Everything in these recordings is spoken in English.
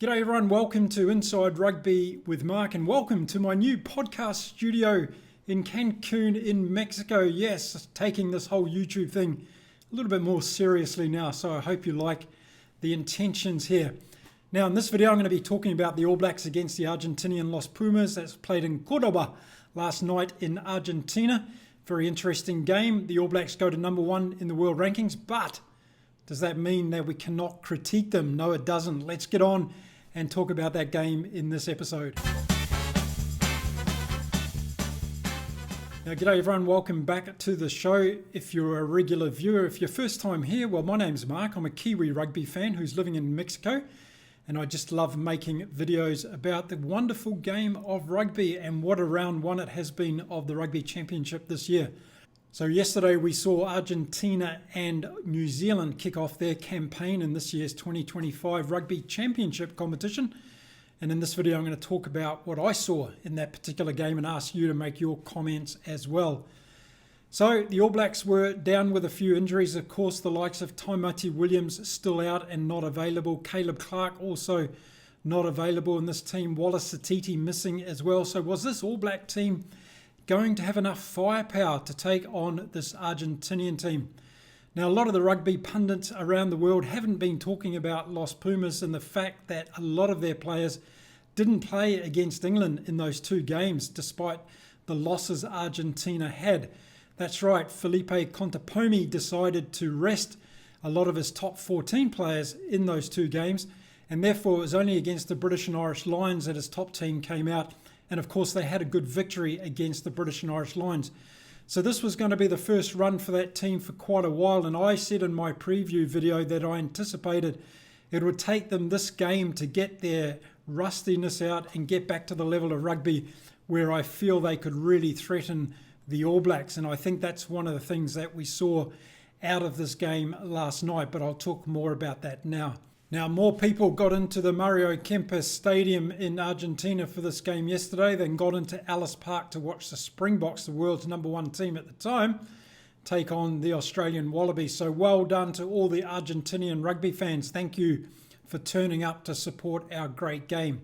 G'day everyone, welcome to Inside Rugby with Mark and welcome to my new podcast studio in Cancun in Mexico. Yes, taking this whole YouTube thing a little bit more seriously now, so I hope you like the intentions here. Now in this video I'm going to be talking about the All Blacks against the Argentinian Los Pumas that's played in Córdoba last night in Argentina. Very interesting game. The All Blacks go to number 1 in the world rankings, but does that mean that we cannot critique them? No, it doesn't. Let's get on and talk about that game in this episode. Now, g'day everyone, welcome back to the show. If you're a regular viewer, if you're first time here, well, my name's Mark. I'm a Kiwi rugby fan who's living in Mexico, and I just love making videos about the wonderful game of rugby and what a round one it has been of the Rugby Championship this year. So yesterday we saw Argentina and New Zealand kick off their campaign in this year's 2025 Rugby Championship competition. And in this video I'm going to talk about what I saw in that particular game and ask you to make your comments as well. So the All Blacks were down with a few injuries. Of course, the likes of Taimati Williams still out and not available. Caleb Clark also not available in this team. Wallace Satiti missing as well. So was this All Black team going to have enough firepower to take on this Argentinian team? Now, a lot of the rugby pundits around the world haven't been talking about Los Pumas and the fact that a lot of their players didn't play against England in those two games, despite the losses Argentina had. That's right, Felipe Contepomi decided to rest a lot of his top 14 players in those two games, and therefore it was only against the British and Irish Lions that his top team came out. And of course, they had a good victory against the British and Irish Lions. So this was going to be the first run for that team for quite a while. And I said in my preview video that I anticipated it would take them this game to get their rustiness out and get back to the level of rugby where I feel they could really threaten the All Blacks. And I think that's one of the things that we saw out of this game last night. But I'll talk more about that now. Now, more people got into the Mario Kempes Stadium in Argentina for this game yesterday than got into Ellis Park to watch the Springboks, the world's number 1 team at the time, take on the Australian Wallabies. So well done to all the Argentinian rugby fans. Thank you for turning up to support our great game.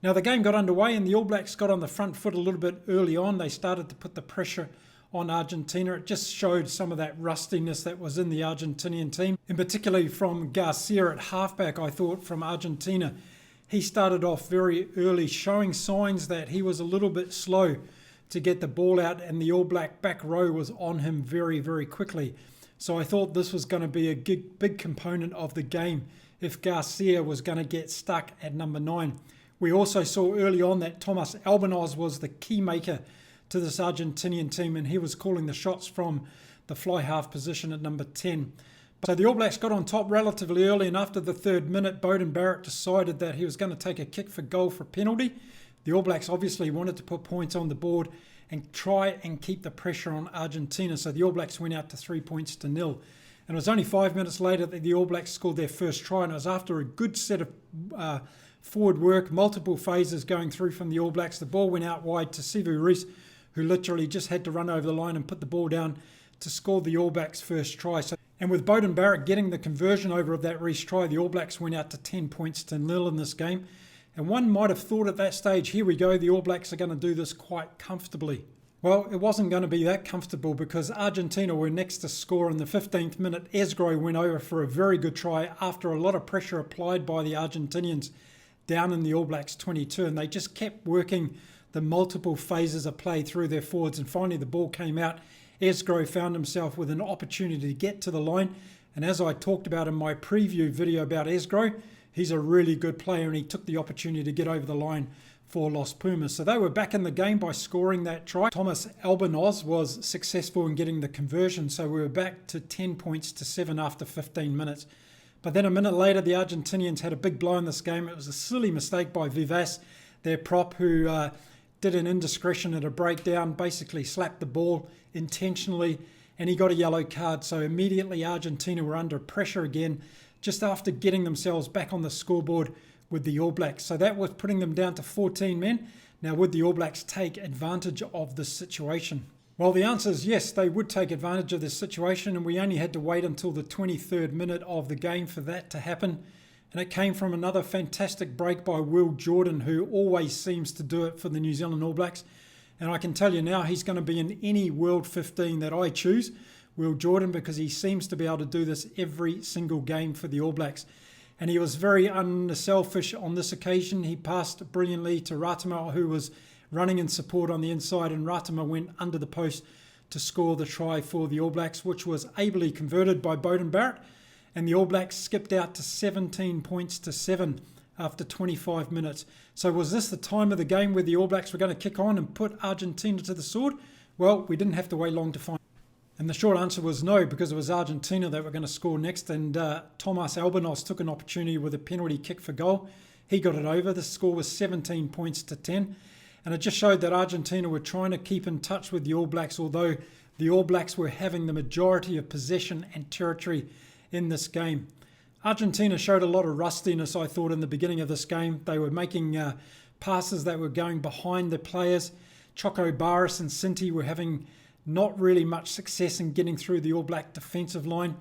Now, the game got underway and the All Blacks got on the front foot a little bit early on. They started to put the pressure on Argentina. It just showed some of that rustiness that was in the Argentinian team, and particularly from Garcia at halfback. I thought from Argentina, he started off very early, showing signs that he was a little bit slow to get the ball out, and the All Black back row was on him very, very quickly. So I thought this was going to be a big component of the game if Garcia was going to get stuck at number 9. We also saw early on that Thomas Albanese was the key maker to this Argentinian team, and he was calling the shots from the fly half position at number 10. So the All Blacks got on top relatively early, and after the 3rd minute, Beauden Barrett decided that he was going to take a kick for goal for penalty. The All Blacks obviously wanted to put points on the board and try and keep the pressure on Argentina, so the All Blacks went out to 3-0. And it was only 5 minutes later that the All Blacks scored their first try, and it was after a good set of forward work, multiple phases going through from the All Blacks. The ball went out wide to Sivu Reece, who literally just had to run over the line and put the ball down to score the All Blacks' first try. And with Beauden Barrett getting the conversion over of that Reece try, the All Blacks went out to 10-0 in this game. And one might have thought at that stage, here we go, the All Blacks are going to do this quite comfortably. Well, it wasn't going to be that comfortable because Argentina were next to score in the 15th minute. Esgro went over for a very good try after a lot of pressure applied by the Argentinians down in the All Blacks 22, and they just kept working the multiple phases of play through their forwards, and finally the ball came out. Esgro found himself with an opportunity to get to the line, and as I talked about in my preview video about Esgro, he's a really good player and he took the opportunity to get over the line for Los Pumas. So they were back in the game by scoring that try. Thomas Albanese was successful in getting the conversion, so we were back to 10-7 after 15 minutes. But then a minute later, the Argentinians had a big blow in this game. It was a silly mistake by Vivas, their prop, who did an indiscretion at a breakdown, basically slapped the ball intentionally, and he got a yellow card. So immediately Argentina were under pressure again, just after getting themselves back on the scoreboard with the All Blacks. So that was putting them down to 14 men. Now, would the All Blacks take advantage of this situation? Well, the answer is yes, they would take advantage of this situation, and we only had to wait until the 23rd minute of the game for that to happen. And it came from another fantastic break by Will Jordan, who always seems to do it for the New Zealand All Blacks. And I can tell you now, he's going to be in any World 15 that I choose, Will Jordan, because he seems to be able to do this every single game for the All Blacks. And he was very unselfish on this occasion. He passed brilliantly to Ratama, who was running in support on the inside, and Ratama went under the post to score the try for the All Blacks, which was ably converted by Beauden Barrett. And the All Blacks skipped out to 17 points to 7 after 25 minutes. So was this the time of the game where the All Blacks were going to kick on and put Argentina to the sword? Well, we didn't have to wait long to find. And the short answer was no, because it was Argentina that were going to score next. And Tomas Albanos took an opportunity with a penalty kick for goal. He got it over. The score was 17 points to 10. And it just showed that Argentina were trying to keep in touch with the All Blacks, although the All Blacks were having the majority of possession and territory in this game. Argentina showed a lot of rustiness, I thought, in the beginning of this game. They were making passes that were going behind the players. Choco Barris and Sinti were having not really much success in getting through the All Black defensive line.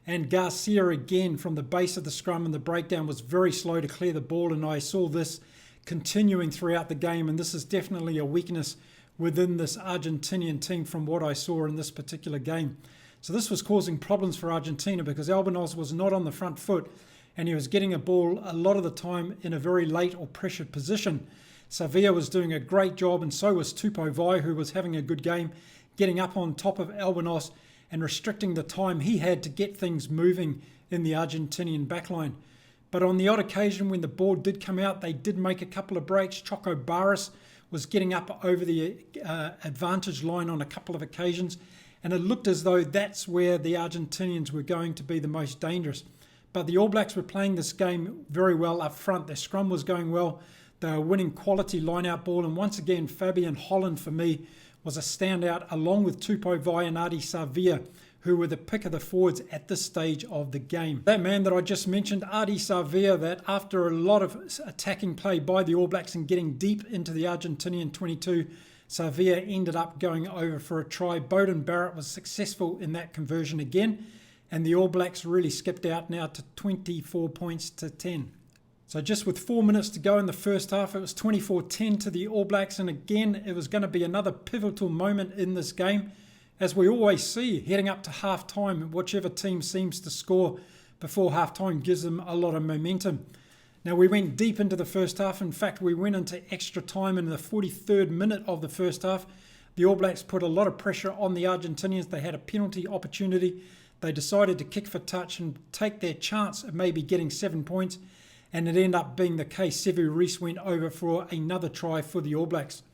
And Garcia, again, from the base of the scrum and the breakdown, was very slow to clear the ball. And I saw this continuing throughout the game. And this is definitely a weakness within this Argentinian team from what I saw in this particular game. So this was causing problems for Argentina because Albanos was not on the front foot and he was getting a ball a lot of the time in a very late or pressured position. Savia was doing a great job, and so was Tupou Vai, who was having a good game, getting up on top of Albanos and restricting the time he had to get things moving in the Argentinian backline. But on the odd occasion when the ball did come out, they did make a couple of breaks. Choco Barris was getting up over the advantage line on a couple of occasions, and it looked as though that's where the Argentinians were going to be the most dangerous. But the All Blacks were playing this game very well up front. Their scrum was going well. They were winning quality line-out ball. And once again, Fabian Holland, for me, was a standout, along with Tupou Vai and Adi Savia, who were the pick of the forwards at this stage of the game. That man that I just mentioned, Adi Savia, that after a lot of attacking play by the All Blacks and getting deep into the Argentinian 22, Savia ended up going over for a try. Beauden Barrett was successful in that conversion again, and the All Blacks really skipped out now to 24 points to 10. So just with 4 minutes to go in the first half, it was 24-10 to the All Blacks, and again, it was going to be another pivotal moment in this game. As we always see, heading up to half-time, whichever team seems to score before half-time gives them a lot of momentum. Now, we went deep into the first half. In fact, we went into extra time in the 43rd minute of the first half. The All Blacks put a lot of pressure on the Argentinians. They had a penalty opportunity. They decided to kick for touch and take their chance of maybe getting 7 points. And it ended up being the case. Sevu Reece went over for another try for the All Blacks.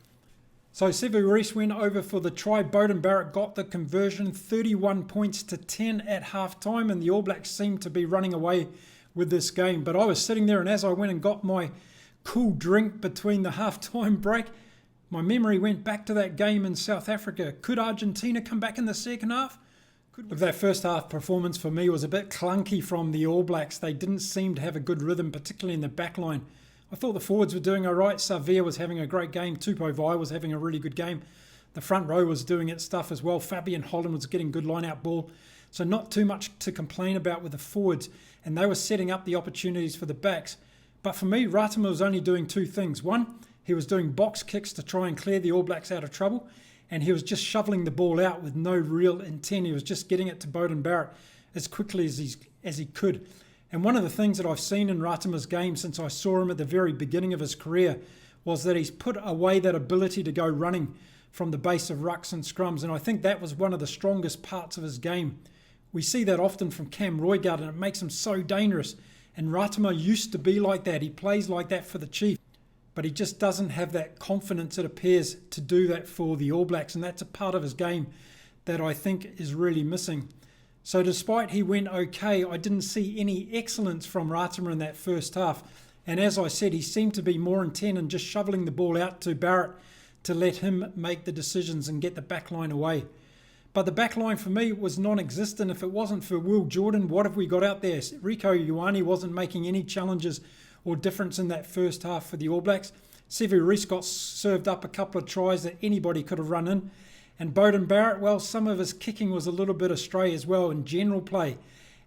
So Sevu Reece went over for the try. Beauden Barrett got the conversion, 31 points to 10 at half-time. And the All Blacks seemed to be running away with this game. But I was sitting there, and as I went and got my cool drink between the half-time break, my memory went back to that game in South Africa. Could Argentina come back in the second half? Look, that first half performance for me was a bit clunky from the All Blacks. They didn't seem to have a good rhythm, particularly in the back line. I thought the forwards were doing all right. Savia was having a great game. Tupou Vai was having a really good game. The front row was doing its stuff as well. Fabian Holland was getting good line-out ball. So not too much to complain about with the forwards. And they were setting up the opportunities for the backs. But for me, Ratama was only doing two things. One, he was doing box kicks to try and clear the All Blacks out of trouble. And he was just shoveling the ball out with no real intent. He was just getting it to Beauden Barrett as quickly as he could. And one of the things that I've seen in Ratama's game since I saw him at the very beginning of his career was that he's put away that ability to go running from the base of rucks and scrums. And I think that was one of the strongest parts of his game. We see that often from Cam Roigard, and it makes him so dangerous. And Ratama used to be like that. He plays like that for the Chiefs. But he just doesn't have that confidence, it appears, to do that for the All Blacks. And that's a part of his game that I think is really missing. So despite he went okay, I didn't see any excellence from Ratama in that first half. And as I said, he seemed to be more intent on just shoveling the ball out to Barrett to let him make the decisions and get the back line away. But the back line for me was non-existent. If it wasn't for Will Jordan, what have we got out there? Rico Ioane wasn't making any challenges or difference in that first half for the All Blacks. Sevu Reece got served up a couple of tries that anybody could have run in. And Beauden Barrett, well, some of his kicking was a little bit astray as well in general play.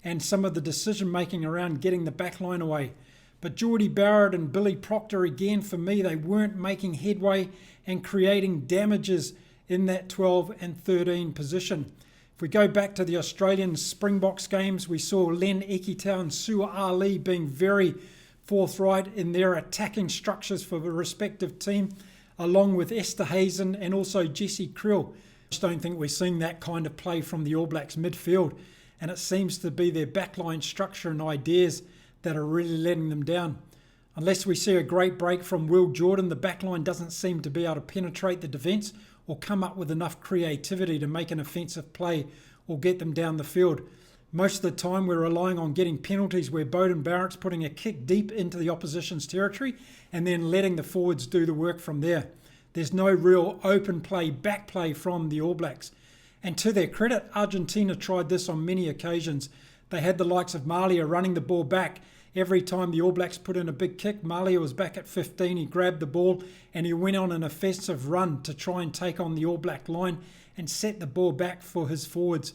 And some of the decision-making around getting the back line away. But Geordie Barrett and Billy Proctor, again, for me, they weren't making headway and creating damages in that 12 and 13 position. If we go back to the Australian Springboks games, we saw Len Ekitau and Sua Ali being very forthright in their attacking structures for the respective team, along with Esther Hazen and also Jessie Krill. I just don't think we're seeing that kind of play from the All Blacks midfield, and it seems to be their backline structure and ideas that are really letting them down. Unless we see a great break from Will Jordan, the backline doesn't seem to be able to penetrate the defence or come up with enough creativity to make an offensive play or get them down the field. Most of the time we're relying on getting penalties where Beauden Barrett's putting a kick deep into the opposition's territory and then letting the forwards do the work from there. There's no real open play, back play from the All Blacks. And to their credit, Argentina tried this on many occasions. They had the likes of Malia running the ball back. Every time the All Blacks put in a big kick, Malia was back at 15. He grabbed the ball and he went on an offensive run to try and take on the All Black line and set the ball back for his forwards.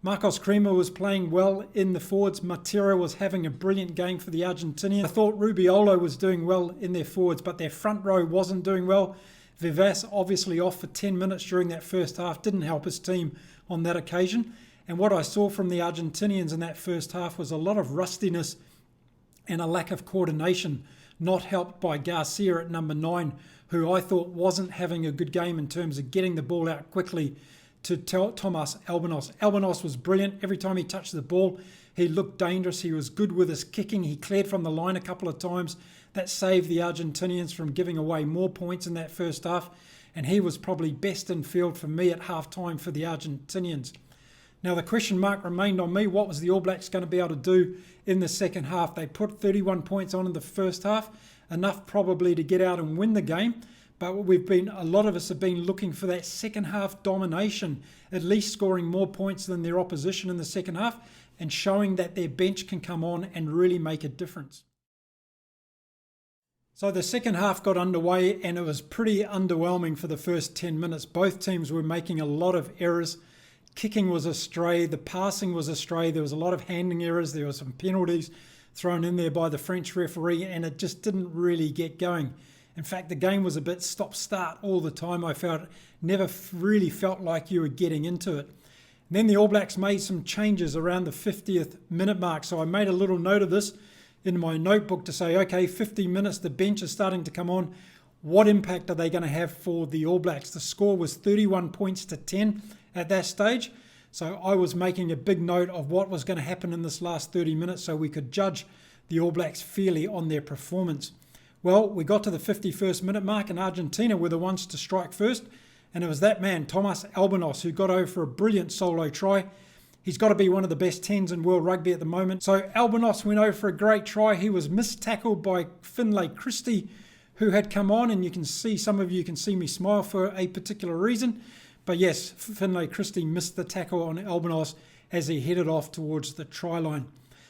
Marcos Krima was playing well in the forwards. Matera was having a brilliant game for the Argentinians. I thought Rubiolo was doing well in their forwards, but their front row wasn't doing well. Vivas obviously off for 10 minutes during that first half, didn't help his team on that occasion. And what I saw from the Argentinians in that first half was a lot of rustiness and a lack of coordination, not helped by Garcia at number 9, who I thought wasn't having a good game in terms of getting the ball out quickly to Thomas Albanos. Albanos was brilliant. Every time he touched the ball, he looked dangerous. He was good with his kicking. He cleared from the line a couple of times. That saved the Argentinians from giving away more points in that first half, and he was probably best in field for me at half-time for the Argentinians. Now, the question mark remained on me. What was the All Blacks going to be able to do in the second half? They put 31 points on in the first half, enough probably to get out and win the game. But a lot of us have been looking for that second half domination, at least scoring more points than their opposition in the second half and showing that their bench can come on and really make a difference. So the second half got underway and it was pretty underwhelming for the first 10 minutes. Both teams were making a lot of errors. Kicking was astray, the passing was astray, there was a lot of handling errors, there were some penalties thrown in there by the French referee, and it just didn't really get going. In fact, the game was a bit stop-start all the time. I felt never really felt like you were getting into it. And then the All Blacks made some changes around the 50th minute mark, so I made a little note of this in my notebook to say, okay, 50 minutes, the bench is starting to come on. What impact are they going to have for the All Blacks? The score was 31 points to 10 at that stage. So I was making a big note of what was going to happen in this last 30 minutes so we could judge the All Blacks fairly on their performance. Well, we got to the 51st minute mark and Argentina were the ones to strike first. And it was that man, Thomas Albanos, who got over for a brilliant solo try. He's got to be one of the best 10s in world rugby at the moment. So Albanos went over for a great try. He was mistackled by Finlay Christie, who had come on. And you can see, some of you can see me smile for a particular reason. But yes, Finlay Christie missed the tackle on Albanos as he headed off towards the try line.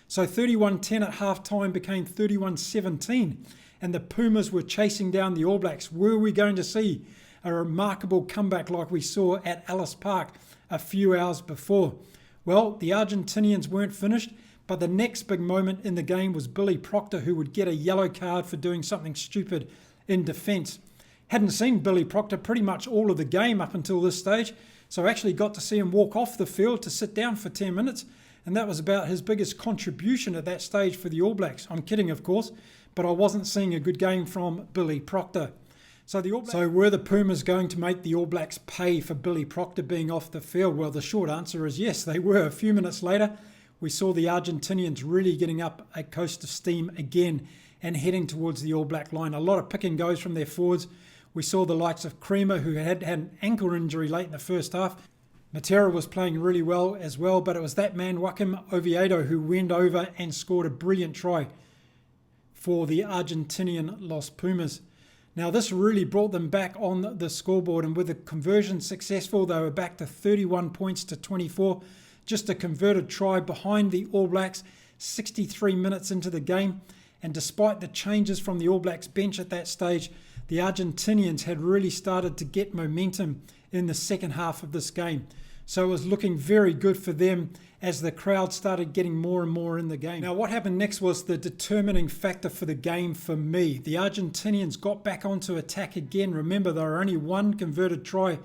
So 31-10 at half-time became 31-17. And the Pumas were chasing down the All Blacks. Were we going to see a remarkable comeback like we saw at Ellis Park a few hours before? Well, the Argentinians weren't finished, but the next big moment in the game was Billy Proctor, who would get a yellow card for doing something stupid in defence. Hadn't seen Billy Proctor pretty much all of the game up until this stage, so I actually got to see him walk off the field to sit down for 10 minutes, and that was about his biggest contribution at that stage for the All Blacks. I'm kidding, of course, but I wasn't seeing a good game from Billy Proctor. So were the Pumas going to make the All Blacks pay for Billy Proctor being off the field? Well, the short answer is yes, they were. A few minutes later, we saw the Argentinians really getting up a coast of steam again and heading towards the All Black line. A lot of pick and goes from their forwards. We saw the likes of Kremer, who had an ankle injury late in the first half. Matera was playing really well as well, but it was that man, Joaquim Oviedo, who went over and scored a brilliant try for the Argentinian Los Pumas. Now, this really brought them back on the scoreboard, and with the conversion successful, they were back to 31 points to 24. Just a converted try behind the All Blacks 63 minutes into the game. And despite the changes from the All Blacks bench at that stage, the Argentinians had really started to get momentum in the second half of this game. So it was looking very good for them as the crowd started getting more and more in the game. Now, what happened next was the determining factor for the game for me. The Argentinians got back onto attack again. Remember, they were only one converted try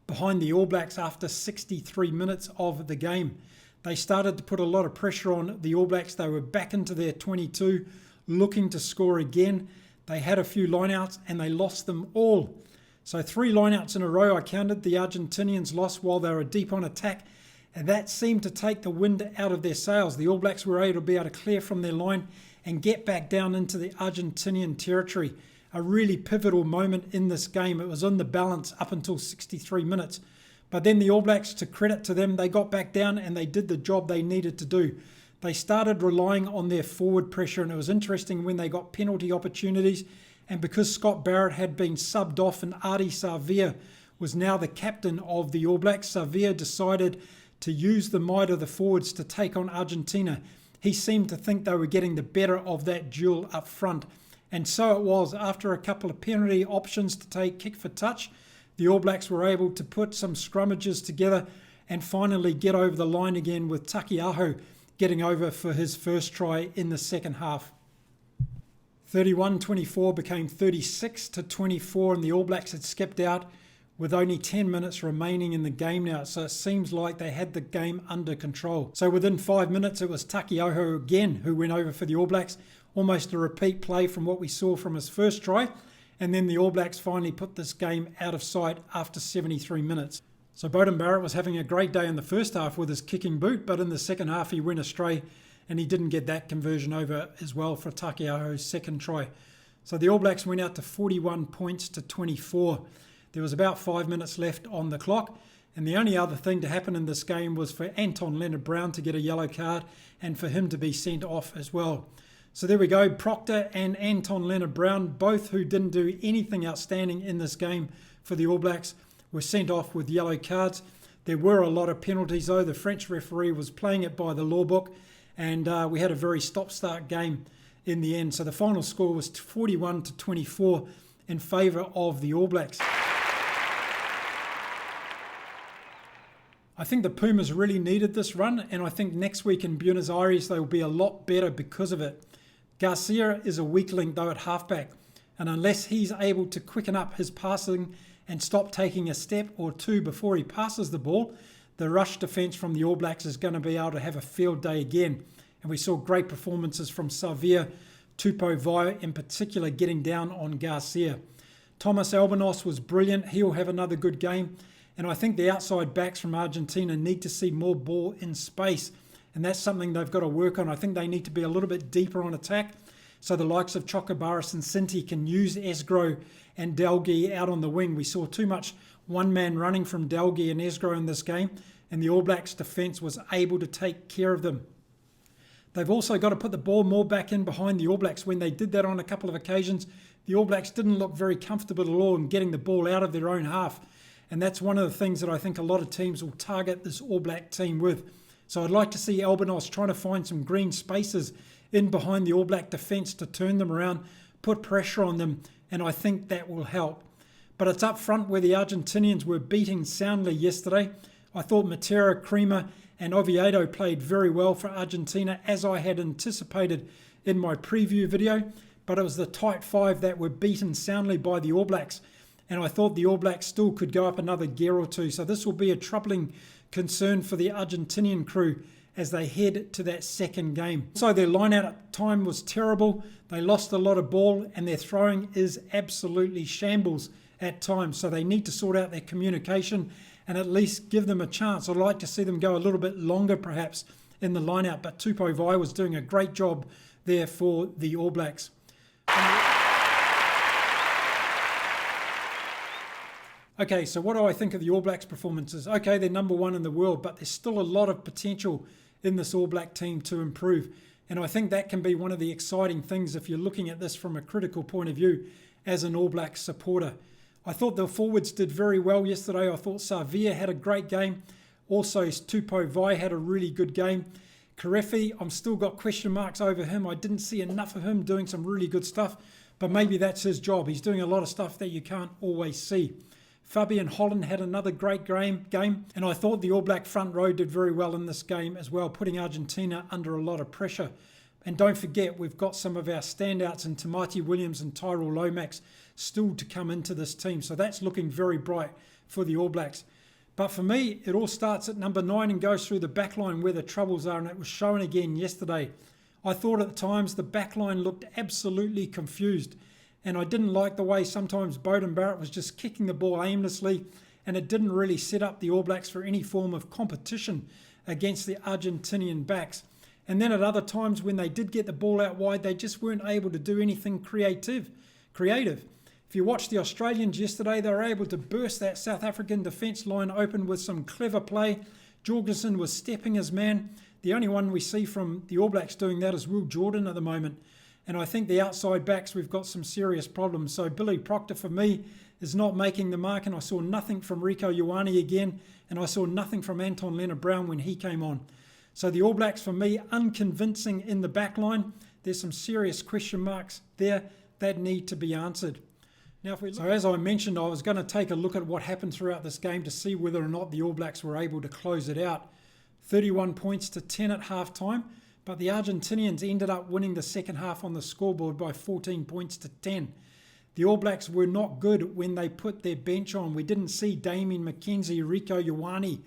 behind the All Blacks after 63 minutes of the game. They started to put a lot of pressure on the All Blacks. They were back into their 22, looking to score again. They had a few lineouts and they lost them all. So 3 lineouts in a row I counted. The Argentinians lost while they were deep on attack, and that seemed to take the wind out of their sails. The All Blacks were able to clear from their line and get back down into the Argentinian territory. A really pivotal moment in this game. It was on the balance up until 63 minutes. But then the All Blacks, to credit to them, they got back down and they did the job they needed to do. They started relying on their forward pressure, and it was interesting when they got penalty opportunities. And because Scott Barrett had been subbed off and Adi Savia was now the captain of the All Blacks, Savia decided to use the might of the forwards to take on Argentina. He seemed to think they were getting the better of that duel up front. And so it was. After a couple of penalty options to take kick for touch, the All Blacks were able to put some scrummages together and finally get over the line again, with Takiaho getting over for his first try in the second half. 31-24 became 36-24, and the All Blacks had skipped out with only 10 minutes remaining in the game now. So it seems like they had the game under control. So within 5 minutes, it was Takiaho again who went over for the All Blacks. Almost a repeat play from what we saw from his first try. And then the All Blacks finally put this game out of sight after 73 minutes. So Beauden Barrett was having a great day in the first half with his kicking boot, but in the second half he went astray and he didn't get that conversion over as well for Takiaho's second try. So the All Blacks went out to 41 points to 24. There was about 5 minutes left on the clock, and the only other thing to happen in this game was for Anton Leonard-Brown to get a yellow card and for him to be sent off as well. So there we go, Proctor and Anton Leonard-Brown, both who didn't do anything outstanding in this game for the All Blacks, were sent off with yellow cards. There were a lot of penalties though. The French referee was playing it by the law book, and we had a very stop-start game in the end. So the final score was 41-24 in favour of the All Blacks. I think the Pumas really needed this run, and I think next week in Buenos Aires they will be a lot better because of it. Garcia is a weak link though at halfback, and unless he's able to quicken up his passing and stop taking a step or two before he passes the ball, the rush defence from the All Blacks is going to be able to have a field day again. And we saw great performances from Savia, Tupou Vaa'i in particular getting down on Garcia. Thomas Albanos was brilliant. He'll have another good game. And I think the outside backs from Argentina need to see more ball in space. And that's something they've got to work on. I think they need to be a little bit deeper on attack so the likes of Chocobaris and Sinti can use Esgro and Delgi out on the wing. We saw too much one-man running from Delgi and Esgro in this game, and the All Blacks defence was able to take care of them. They've also got to put the ball more back in behind the All Blacks. When they did that on a couple of occasions, the All Blacks didn't look very comfortable at all in getting the ball out of their own half. And that's one of the things that I think a lot of teams will target this All Black team with. So I'd like to see Albanos trying to find some green spaces in behind the All Black defence to turn them around, put pressure on them, and I think that will help. But it's up front where the Argentinians were beating soundly yesterday. I thought Matera, Creamer and Oviedo played very well for Argentina, as I had anticipated in my preview video, but it was the tight five that were beaten soundly by the All Blacks, and I thought the All Blacks still could go up another gear or two. So this will be a troubling concern for the Argentinian crew as they head to that second game. So their line-out time was terrible. They lost a lot of ball, and their throwing is absolutely shambles at times. So they need to sort out their communication and at least give them a chance. I'd like to see them go a little bit longer perhaps in the line-out, but Tupou Vaa'i was doing a great job there for the All Blacks. Okay, so what do I think of the All Blacks performances? Okay, they're number one in the world, but there's still a lot of potential in this All Black team to improve. And I think that can be one of the exciting things if you're looking at this from a critical point of view as an All Black supporter. I thought the forwards did very well yesterday. I thought Savia had a great game. Also, Tupou Vaa'i had a really good game. Karefi, I'm still got question marks over him. I didn't see enough of him doing some really good stuff, but maybe that's his job. He's doing a lot of stuff that you can't always see. Fabian Holland had another great game, and I thought the All Black front row did very well in this game as well, putting Argentina under a lot of pressure. And don't forget, we've got some of our standouts in Tamati Williams and Tyrell Lomax still to come into this team. So that's looking very bright for the All Blacks. But for me, it all starts at number 9 and goes through the back line where the troubles are, and it was shown again yesterday. I thought at times the back line looked absolutely confused, and I didn't like the way sometimes Beauden Barrett was just kicking the ball aimlessly, and it didn't really set up the All Blacks for any form of competition against the Argentinian backs. And then at other times when they did get the ball out wide, they just weren't able to do anything creative. If you watched the Australians yesterday, they were able to burst that South African defence line open with some clever play. Jorgensen was stepping his man. The only one we see from the All Blacks doing that is Will Jordan at the moment. And I think the outside backs, we've got some serious problems. So Billy Proctor, for me, is not making the mark. And I saw nothing from Rieko Ioane again. And I saw nothing from Anton Leonard-Brown when he came on. So the All Blacks, for me, unconvincing in the back line. There's some serious question marks there that need to be answered. Now, so as I mentioned, I was going to take a look at what happened throughout this game to see whether or not the All Blacks were able to close it out. 31 points to 10 at half-time, but the Argentinians ended up winning the second half on the scoreboard by 14 points to 10. The All Blacks were not good when they put their bench on. We didn't see Damien McKenzie, Rieko Ioane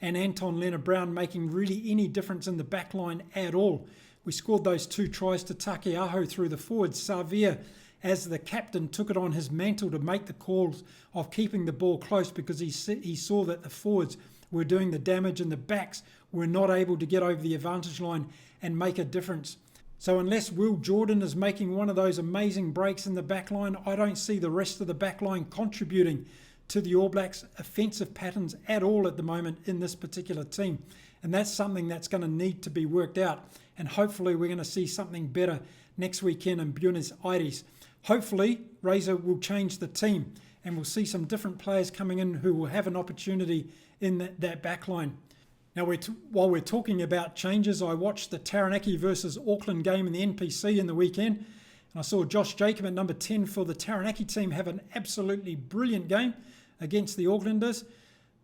and Anton Leonard-Brown making really any difference in the back line at all. We scored those 2 tries to Takeaho through the forwards. Xavier, as the captain, took it on his mantle to make the calls of keeping the ball close because he saw that the forwards were doing the damage and the backs were not able to get over the advantage line and make a difference. So unless Will Jordan is making one of those amazing breaks in the back line, I don't see the rest of the back line contributing to the All Blacks' offensive patterns at all at the moment in this particular team. And that's something that's going to need to be worked out. And hopefully we're going to see something better next weekend in Buenos Aires. Hopefully, Razor will change the team and we'll see some different players coming in who will have an opportunity in that back line. Now, while we're talking about changes, I watched the Taranaki versus Auckland game in the NPC in the weekend, and I saw Josh Jacob at number 10 for the Taranaki team have an absolutely brilliant game against the Aucklanders.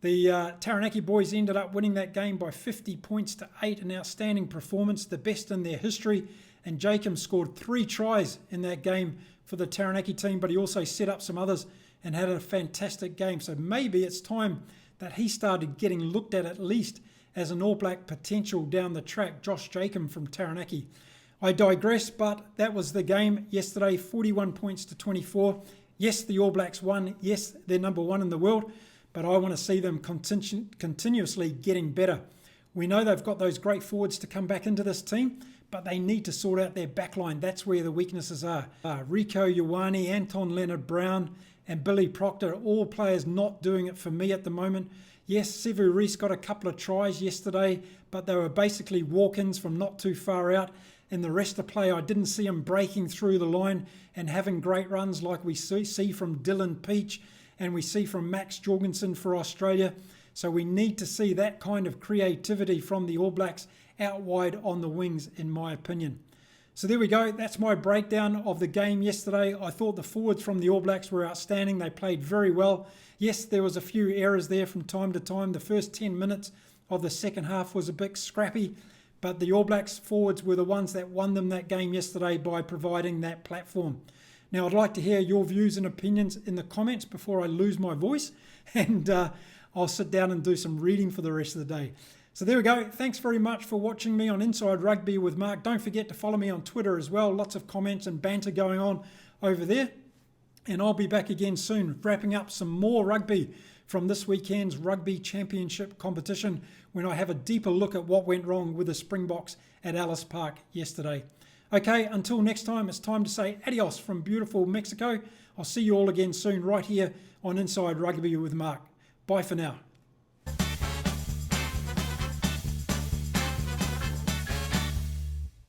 The Taranaki boys ended up winning that game by 50 points to 8, an outstanding performance, the best in their history, and Jacob scored 3 tries in that game for the Taranaki team, but he also set up some others and had a fantastic game. So maybe it's time that he started getting looked at least as an All Black potential down the track, Josh Jacob from Taranaki. I digress, but that was the game yesterday, 41 points to 24. Yes, the All Blacks won. Yes, they're number 1 in the world, but I want to see them continuously getting better. We know they've got those great forwards to come back into this team, but they need to sort out their back line. That's where the weaknesses are. Rieko Ioane, Anton Leonard-Brown, and Billy Proctor, all players not doing it for me at the moment. Yes, Sevu Reece got a couple of tries yesterday, but they were basically walk-ins from not too far out. And the rest of the play, I didn't see him breaking through the line and having great runs like we see from Dylan Peach and we see from Max Jorgensen for Australia. So we need to see that kind of creativity from the All Blacks out wide on the wings, in my opinion. So there we go. That's my breakdown of the game yesterday. I thought the forwards from the All Blacks were outstanding. They played very well. Yes, there was a few errors there from time to time. The first 10 minutes of the second half was a bit scrappy, but the All Blacks forwards were the ones that won them that game yesterday by providing that platform. Now, I'd like to hear your views and opinions in the comments before I lose my voice, and I'll sit down and do some reading for the rest of the day. So there we go. Thanks very much for watching me on Inside Rugby with Mark. Don't forget to follow me on Twitter as well. Lots of comments and banter going on over there. And I'll be back again soon, wrapping up some more rugby from this weekend's Rugby Championship competition when I have a deeper look at what went wrong with the Springboks at Ellis Park yesterday. Okay, until next time, it's time to say adios from beautiful Mexico. I'll see you all again soon right here on Inside Rugby with Mark. Bye for now.